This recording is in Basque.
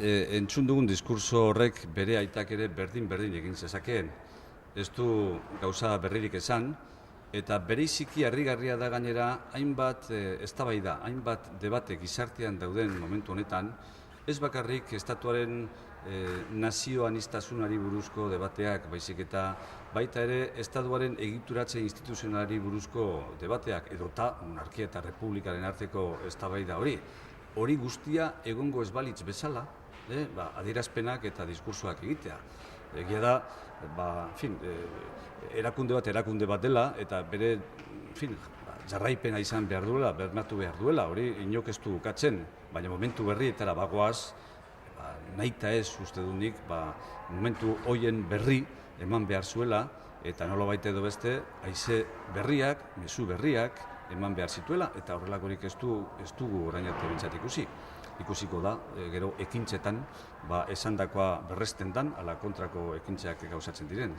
entzun dugun diskurso horrek bere aitak ere berdin egin zezakeen. Ez du gauza berririk esan, eta bereiziki harrigarria da gainera hainbat eztabaida, hainbat debate gizartean dauden momentu honetan, ez bakarrik estatuaren nazio aniztasunari buruzko debateak, baizik eta baita ere estatuaren egituratze instituzionalari buruzko debateak, edota monarkia eta republikaren arteko eztabaida hori. Hori guztia egongo ez balitz bezala, adierazpenak eta diskursoak egitea. Egia da, erakunde bat dela, eta bere jarraipena izan behar duela, bermatu behar duela, hori inok ez du ukatzen, baina momentu berrietara bagoaz, nahita ez uste du nik, momentu hoien berri eman behar zuela, eta nolabait edo beste, haize berriak, mezu berriak eman behar zituela, eta horrelakorik ez dugu orain arte behintzat ikusi. Ikusiko da, gero ekintzetan, esandakoa berresten dan, ala kontrako ekintzak gauzatzen diren.